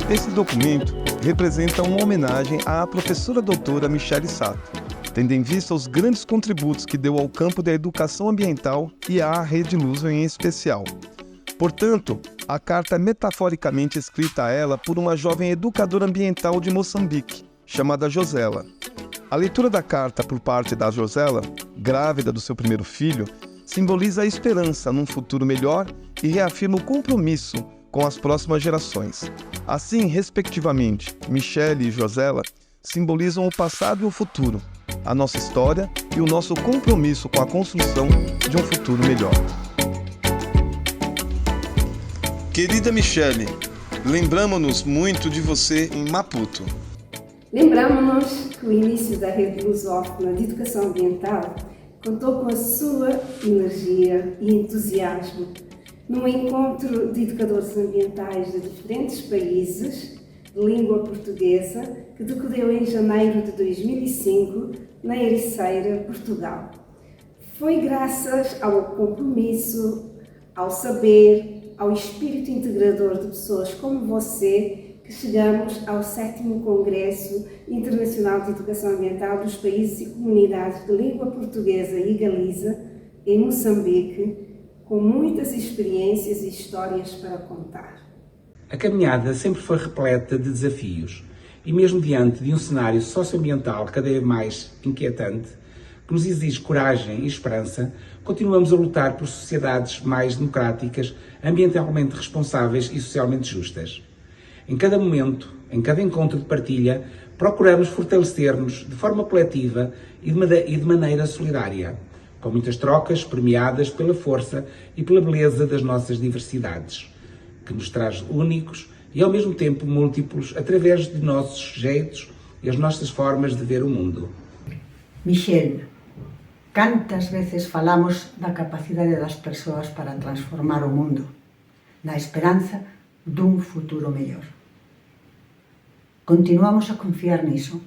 Esse documento representa uma homenagem à professora doutora Michele Sato, tendo em vista os grandes contributos que deu ao campo da educação ambiental e à Rede Luso em especial. Portanto, a carta é metaforicamente escrita a ela por uma jovem educadora ambiental de Moçambique, chamada Josela. A leitura da carta por parte da Josela, grávida do seu primeiro filho, simboliza a esperança num futuro melhor e reafirma o compromisso com as próximas gerações. Assim, respectivamente, Michele e Josela simbolizam o passado e o futuro, a nossa história e o nosso compromisso com a construção de um futuro melhor. Querida Michele, lembramos-nos muito de você em Maputo. Lembramos-nos que o início da Rede Lusófona de Educação Ambiental contou com a sua energia e entusiasmo num encontro de educadores ambientais de diferentes países de língua portuguesa que decorreu em janeiro de 2005 na Ericeira, Portugal. Foi graças ao compromisso, ao saber, ao espírito integrador de pessoas como você que chegamos ao 7º Congresso Internacional de Educação Ambiental dos Países e Comunidades de Língua Portuguesa e Galiza, em Moçambique, com muitas experiências e histórias para contar. A caminhada sempre foi repleta de desafios e mesmo diante de um cenário socioambiental cada vez mais inquietante, que nos exige coragem e esperança, continuamos a lutar por sociedades mais democráticas, ambientalmente responsáveis e socialmente justas. Em cada momento, em cada encontro de partilha, procuramos fortalecer-nos de forma coletiva e de maneira solidária, com muitas trocas premiadas pela força e pela beleza das nossas diversidades, que nos traz únicos e ao mesmo tempo múltiplos através de nossos jeitos e as nossas formas de ver o mundo. Michele, cantas veces falamos da capacidade das persoas para transformar o mundo, na esperanza dun futuro mellor. Continuamos a confiar niso,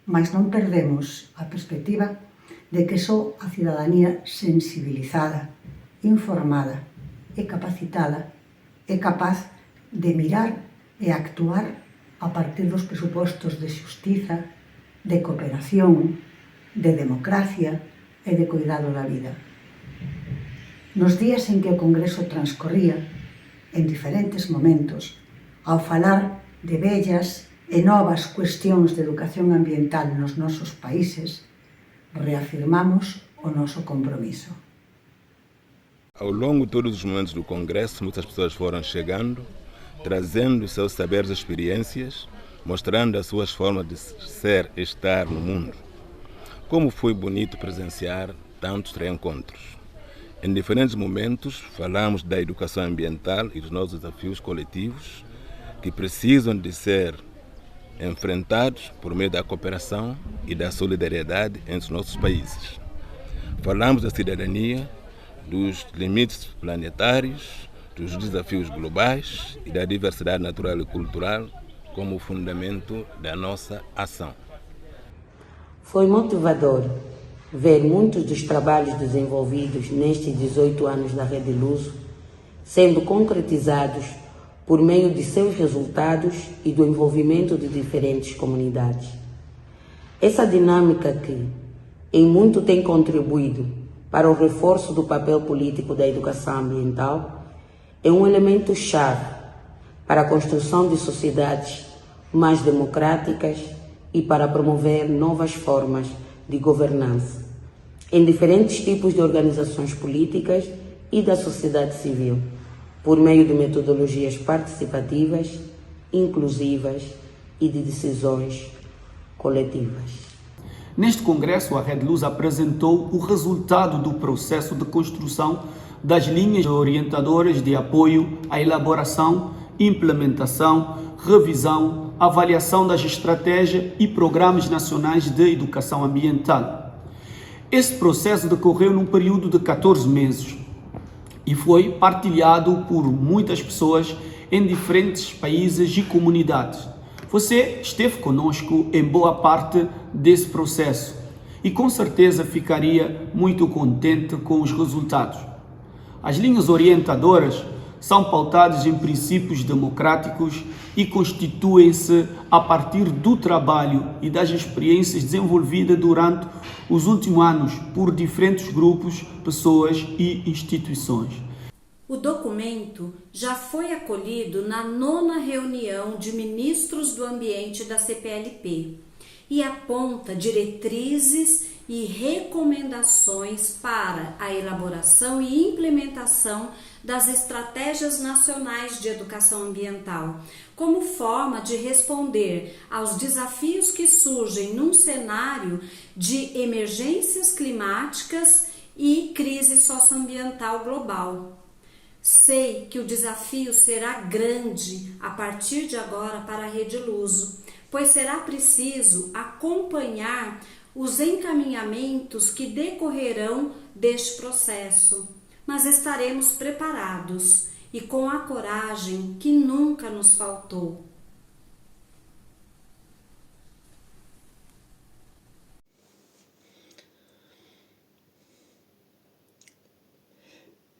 mas non perdemos a perspectiva de que só a cidadanía sensibilizada, informada e capacitada é capaz de mirar e actuar a partir dos presupostos de xustiza, de cooperación, de democracia e de cuidado da vida. Nos días en que o Congreso transcorría, en diferentes momentos, ao falar de vellas e novas cuestións de educación ambiental nos nosos países, reafirmamos o nosso compromisso. Ao longo de todos os momentos do Congresso, muitas pessoas foram chegando, trazendo os seus saberes e experiências, mostrando as suas formas de ser e estar no mundo. Como foi bonito presenciar tantos reencontros. Em diferentes momentos, falamos da educação ambiental e dos nossos desafios coletivos que precisam de ser enfrentados por meio da cooperação e da solidariedade entre os nossos países. Falamos da cidadania, dos limites planetários, dos desafios globais e da diversidade natural e cultural como fundamento da nossa ação. Foi motivador ver muitos dos trabalhos desenvolvidos nestes 18 anos da Rede Luso sendo concretizados por meio de seus resultados e do envolvimento de diferentes comunidades. Essa dinâmica que, em muito, tem contribuído para o reforço do papel político da educação ambiental é um elemento-chave para a construção de sociedades mais democráticas e para promover novas formas de governança em diferentes tipos de organizações políticas e da sociedade civil, por meio de metodologias participativas, inclusivas e de decisões coletivas. Neste congresso, a Rede Luso apresentou o resultado do processo de construção das linhas orientadoras de apoio à elaboração, implementação, revisão, avaliação das estratégias e programas nacionais de educação ambiental. Esse processo decorreu num período de 14 meses, e foi partilhado por muitas pessoas em diferentes países e comunidades. Você esteve conosco em boa parte desse processo e com certeza ficaria muito contente com os resultados. As linhas orientadoras são pautadas em princípios democráticos e constituem-se a partir do trabalho e das experiências desenvolvidas durante os últimos anos por diferentes grupos, pessoas e instituições. O documento já foi acolhido na 9ª reunião de ministros do ambiente da CPLP e aponta diretrizes e recomendações para a elaboração e implementação das estratégias nacionais de educação ambiental, como forma de responder aos desafios que surgem num cenário de emergências climáticas e crise socioambiental global. Sei que o desafio será grande a partir de agora para a Rede Luso, pois será preciso acompanhar os encaminhamentos que decorrerão deste processo, mas estaremos preparados e com a coragem que nunca nos faltou.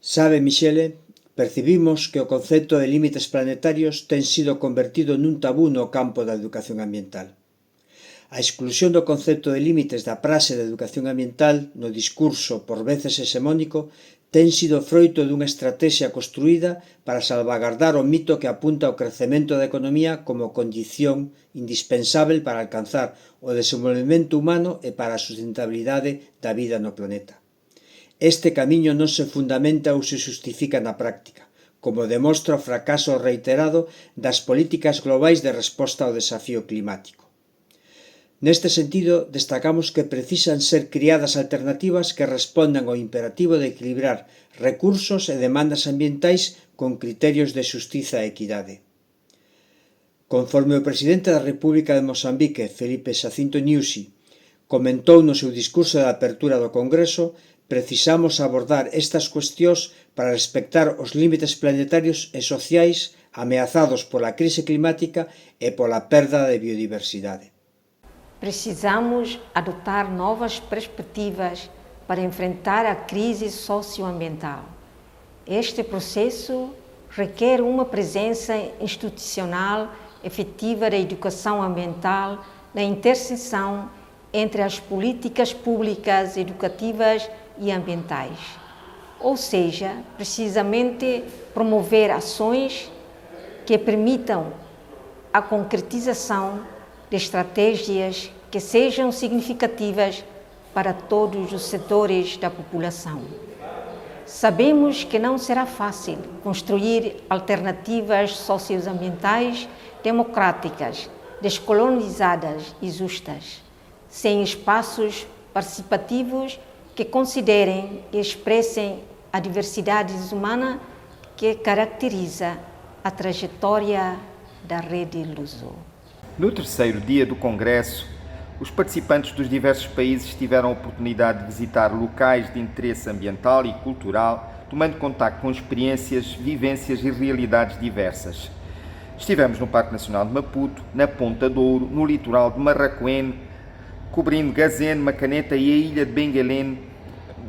Sabe, Michele, percibimos que o concepto de límites planetarios ten sido convertido nun tabú no campo da educación ambiental. A exclusión do concepto de límites da praxe de educación ambiental no discurso por veces hexemónico ten sido froito dunha estrategia construída para salvagardar o mito que apunta ao crecemento da economía como condición indispensável para alcanzar o desenvolvemento humano e para a sustentabilidade da vida no planeta. Este camiño non se fundamenta ou se justifica na práctica, como demostra o fracaso reiterado das políticas globais de resposta ao desafío climático. Neste sentido, destacamos que precisan ser criadas alternativas que respondan ao imperativo de equilibrar recursos e demandas ambientais con criterios de xustiza e equidade. Conforme o presidente da República de Mozambique, Felipe Xacinto Nyusi, comentou no seu discurso de apertura do Congreso, precisamos abordar estas cuestións para respectar os límites planetarios e sociais ameazados pola crise climática e pola perda de biodiversidade. Precisamos adotar novas perspectivas para enfrentar a crise socioambiental. Este processo requer uma presença institucional efetiva da educação ambiental na interseção entre as políticas públicas educativas e ambientais, ou seja, precisamente promover ações que permitam a concretização de estratégias que sejam significativas para todos os setores da população. Sabemos que não será fácil construir alternativas socioambientais democráticas, descolonizadas e justas, sem espaços participativos que considerem e expressem a diversidade humana que caracteriza a trajetória da Rede Luso. No terceiro dia do Congresso, os participantes dos diversos países tiveram a oportunidade de visitar locais de interesse ambiental e cultural, tomando contacto com experiências, vivências e realidades diversas. Estivemos no Parque Nacional de Maputo, na Ponta Douro, no litoral de Marraquém, cobrindo Gazene, Macaneta e a ilha de Benguelém,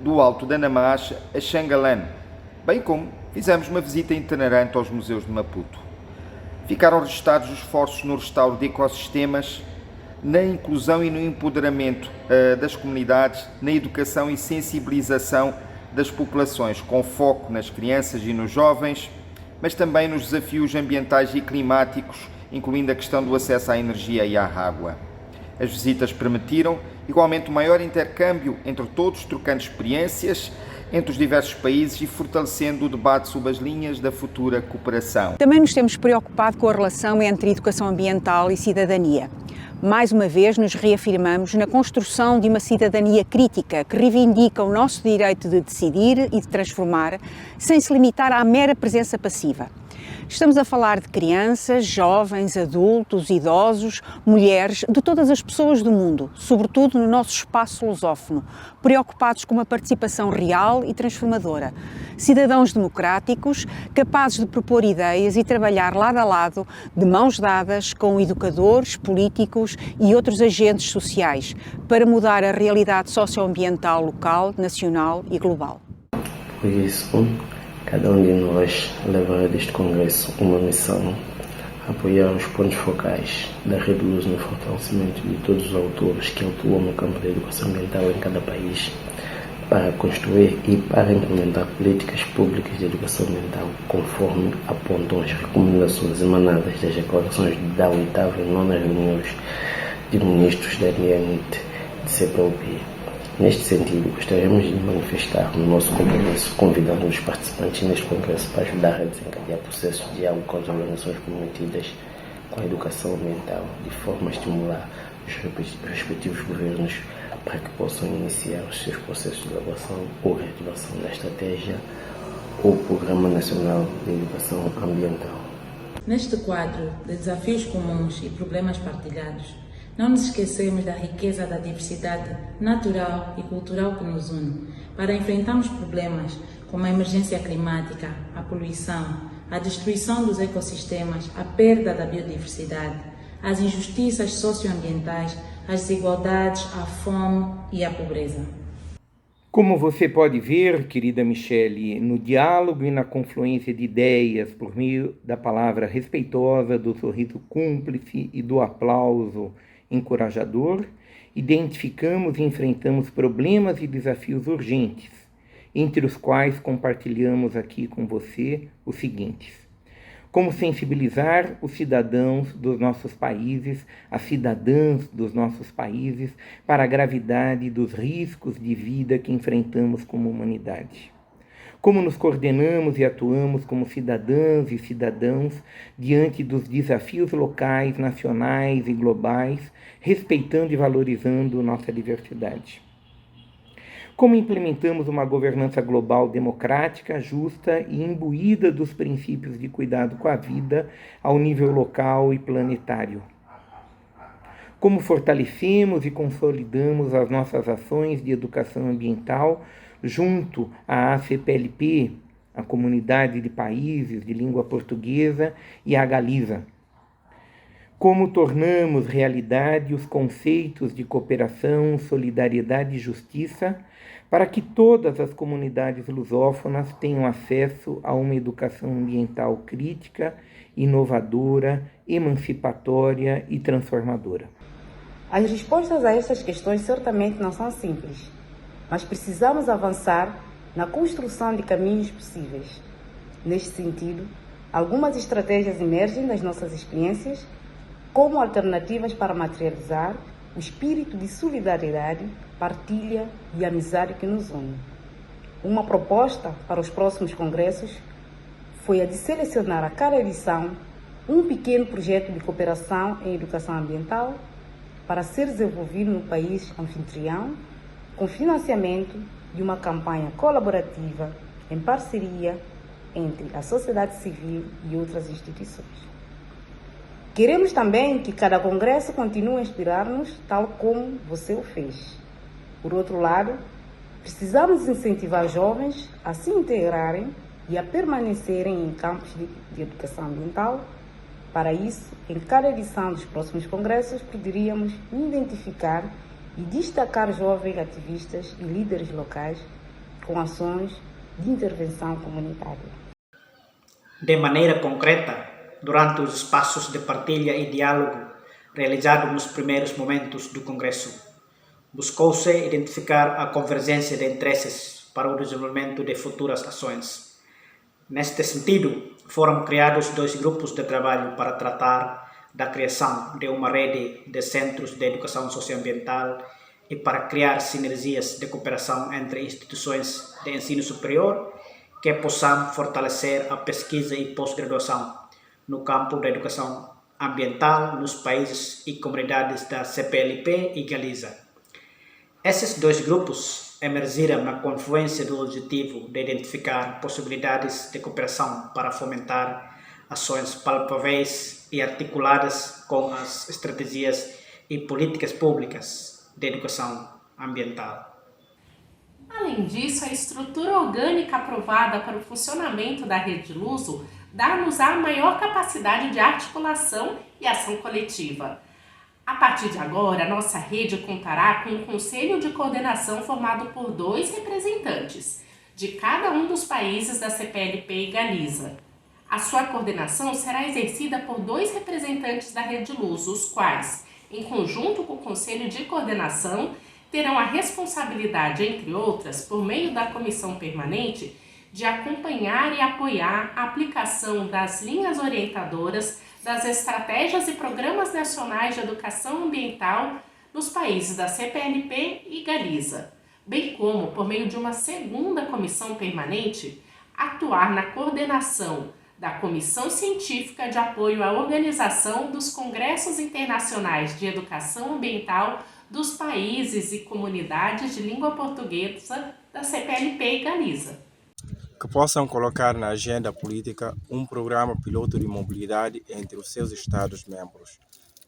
do Alto da Namash a Xangalã, bem como fizemos uma visita itinerante aos museus de Maputo. Ficaram registados os esforços no restauro de ecossistemas, na inclusão e no empoderamento das comunidades, na educação e sensibilização das populações, com foco nas crianças e nos jovens, mas também nos desafios ambientais e climáticos, incluindo a questão do acesso à energia e à água. As visitas permitiram, igualmente, o maior intercâmbio entre todos, trocando experiências entre os diversos países e fortalecendo o debate sobre as linhas da futura cooperação. Também nos temos preocupado com a relação entre educação ambiental e cidadania. Mais uma vez nos reafirmamos na construção de uma cidadania crítica que reivindica o nosso direito de decidir e de transformar, sem se limitar à mera presença passiva. Estamos a falar de crianças, jovens, adultos, idosos, mulheres, de todas as pessoas do mundo, sobretudo no nosso espaço lusófono, preocupados com uma participação real e transformadora. Cidadãos democráticos, capazes de propor ideias e trabalhar lado a lado, de mãos dadas, com educadores, políticos e outros agentes sociais, para mudar a realidade socioambiental local, nacional e global. Por isso, cada um de nós levará deste congresso uma missão: apoiar os pontos focais da Rede Luz no fortalecimento de todos os autores que atuam no campo da educação ambiental em cada país, para construir e para implementar políticas públicas de educação ambiental, conforme apontam as recomendações emanadas das declarações da 8ª e 9ª reuniões de ministros da NIT de CPLP. Neste sentido, gostaríamos de manifestar o nosso compromisso, convidando os participantes neste congresso para ajudar a desencadear processos de diálogo com as organizações comprometidas com a educação ambiental, de forma a estimular os respectivos governos para que possam iniciar os seus processos de elaboração ou reativação da estratégia ou Programa Nacional de Educação Ambiental. Neste quadro de desafios comuns e problemas partilhados, não nos esquecemos da riqueza da diversidade natural e cultural que nos une, para enfrentarmos problemas como a emergência climática, a poluição, a destruição dos ecossistemas, a perda da biodiversidade, as injustiças socioambientais, as desigualdades, a fome e a pobreza. Como você pode ver, querida Michele, no diálogo e na confluência de ideias por meio da palavra respeitosa, do sorriso cúmplice e do aplauso encorajador, identificamos e enfrentamos problemas e desafios urgentes, entre os quais compartilhamos aqui com você os seguintes: como sensibilizar os cidadãos dos nossos países, as cidadãs dos nossos países, para a gravidade dos riscos de vida que enfrentamos como humanidade. Como nos coordenamos e atuamos como cidadãs e cidadãos diante dos desafios locais, nacionais e globais, respeitando e valorizando nossa diversidade. Como implementamos uma governança global democrática, justa e imbuída dos princípios de cuidado com a vida ao nível local e planetário. Como fortalecemos e consolidamos as nossas ações de educação ambiental junto à ACPLP, a Comunidade de Países de Língua Portuguesa, e à Galiza. Como tornamos realidade os conceitos de cooperação, solidariedade e justiça para que todas as comunidades lusófonas tenham acesso a uma educação ambiental crítica, inovadora, emancipatória e transformadora. As respostas a estas questões certamente não são simples, mas precisamos avançar na construção de caminhos possíveis. Neste sentido, algumas estratégias emergem das nossas experiências como alternativas para materializar o espírito de solidariedade, partilha e amizade que nos une. Uma proposta para os próximos congressos foi a de selecionar a cada edição um pequeno projeto de cooperação em educação ambiental para ser desenvolvido no país anfitrião, com financiamento de uma campanha colaborativa em parceria entre a sociedade civil e outras instituições. Queremos também que cada congresso continue a inspirar-nos, tal como você o fez. Por outro lado, precisamos incentivar jovens a se integrarem e a permanecerem em campos de educação ambiental. Para isso, em cada edição dos próximos congressos, poderíamos identificar e destacar jovens ativistas e líderes locais com ações de intervenção comunitária. De maneira concreta, durante os espaços de partilha e diálogo realizados nos primeiros momentos do Congresso, buscou-se identificar a convergência de interesses para o desenvolvimento de futuras ações. Neste sentido, foram criados 2 grupos de trabalho para tratar da criação de uma rede de centros de educação socioambiental e para criar sinergias de cooperação entre instituições de ensino superior que possam fortalecer a pesquisa e pós-graduação no campo da educação ambiental nos países e comunidades da CPLP e Galiza. Esses 2 grupos emergiram na confluência do objetivo de identificar possibilidades de cooperação para fomentar ações palpáveis e articuladas com as estratégias e políticas públicas de educação ambiental. Além disso, a estrutura orgânica aprovada para o funcionamento da Rede Luso dá-nos a maior capacidade de articulação e ação coletiva. A partir de agora, a nossa rede contará com um conselho de coordenação formado por 2 representantes de cada um dos países da CPLP e Galiza. A sua coordenação será exercida por 2 representantes da Rede Luso, os quais, em conjunto com o conselho de coordenação, terão a responsabilidade, entre outras, por meio da comissão permanente, de acompanhar e apoiar a aplicação das linhas orientadoras das estratégias e programas nacionais de educação ambiental nos países da CPLP e Galiza, bem como, por meio de uma segunda comissão permanente, atuar na coordenação da Comissão Científica de Apoio à Organização dos Congressos Internacionais de Educação Ambiental dos países e comunidades de língua portuguesa da CPLP e Galiza. Que possam colocar na agenda política um programa piloto de mobilidade entre os seus Estados-membros,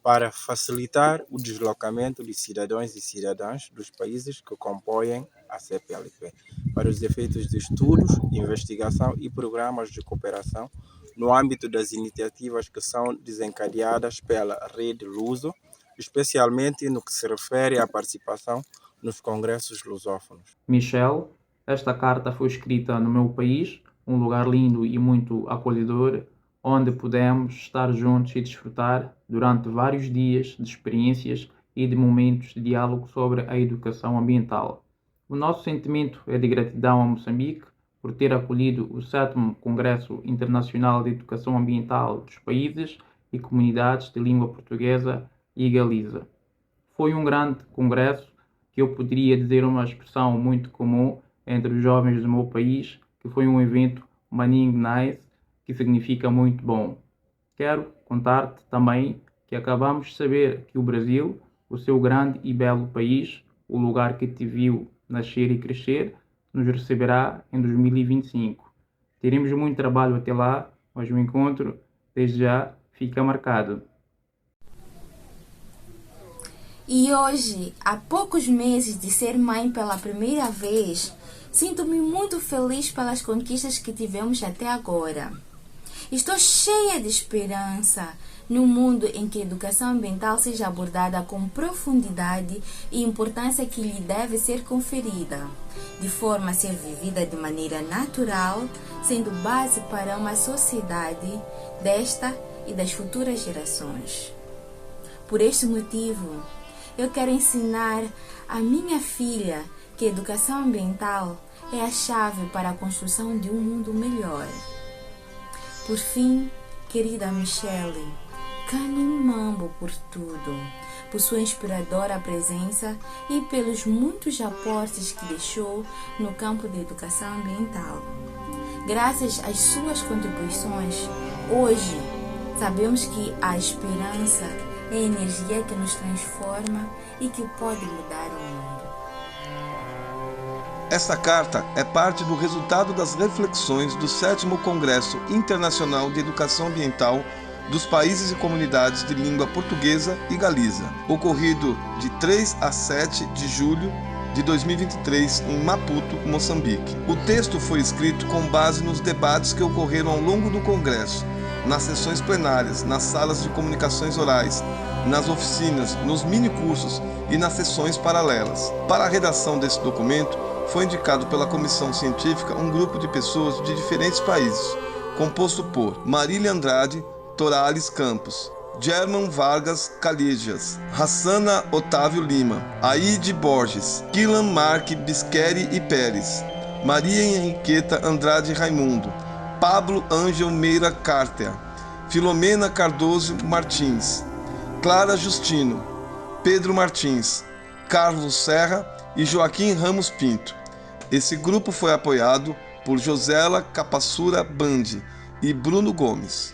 para facilitar o deslocamento de cidadãos e cidadãs dos países que compõem a CPLP, para os efeitos de estudos, investigação e programas de cooperação no âmbito das iniciativas que são desencadeadas pela Rede Luso, especialmente no que se refere à participação nos congressos lusófonos. Michel, esta carta foi escrita no meu país, um lugar lindo e muito acolhedor, onde pudemos estar juntos e desfrutar durante vários dias de experiências e de momentos de diálogo sobre a educação ambiental. O nosso sentimento é de gratidão a Moçambique por ter acolhido o 7º Congresso Internacional de Educação Ambiental dos países e comunidades de língua portuguesa e Galiza. Foi um grande congresso que eu poderia dizer uma expressão muito comum entre os jovens do meu país, que foi um evento Maning Nice, que significa muito bom. Quero contar-te também que acabamos de saber que o Brasil, o seu grande e belo país, o lugar que te viu nascer e crescer, nos receberá em 2025. Teremos muito trabalho até lá, mas o encontro, desde já, fica marcado. E hoje, há poucos meses de ser mãe pela primeira vez, sinto-me muito feliz pelas conquistas que tivemos até agora. Estou cheia de esperança num mundo em que a educação ambiental seja abordada com profundidade e importância que lhe deve ser conferida, de forma a ser vivida de maneira natural, sendo base para uma sociedade desta e das futuras gerações. Por este motivo, eu quero ensinar a minha filha que a educação ambiental é a chave para a construção de um mundo melhor. Por fim, querida Michele, Kani Mambo por tudo, por sua inspiradora presença e pelos muitos aportes que deixou no campo da educação ambiental. Graças às suas contribuições, hoje sabemos que a esperança é a energia que nos transforma e que pode mudar o mundo. Esta carta é parte do resultado das reflexões do 7º Congresso Internacional de Educação Ambiental dos Países e Comunidades de Língua Portuguesa e Galiza, ocorrido de 3 a 7 de julho de 2023 em Maputo, Moçambique. O texto foi escrito com base nos debates que ocorreram ao longo do Congresso, nas sessões plenárias, nas salas de comunicações orais, nas oficinas, nos mini-cursos e nas sessões paralelas. Para a redação desse documento, foi indicado pela Comissão Científica um grupo de pessoas de diferentes países, composto por Marília Andrade Torales Campos, German Vargas Callejas, Hassana Otávio Lima, Aide Borges, Kilan Marque Bisqueri e Pérez, Maria Henriqueta Andrade Raimundo, Pablo Ângel Meira Carter, Filomena Cardoso Martins, Clara Justino, Pedro Martins, Carlos Serra e Joaquim Ramos Pinto. Esse grupo foi apoiado por Josela Capassura Bandi e Bruno Gomes.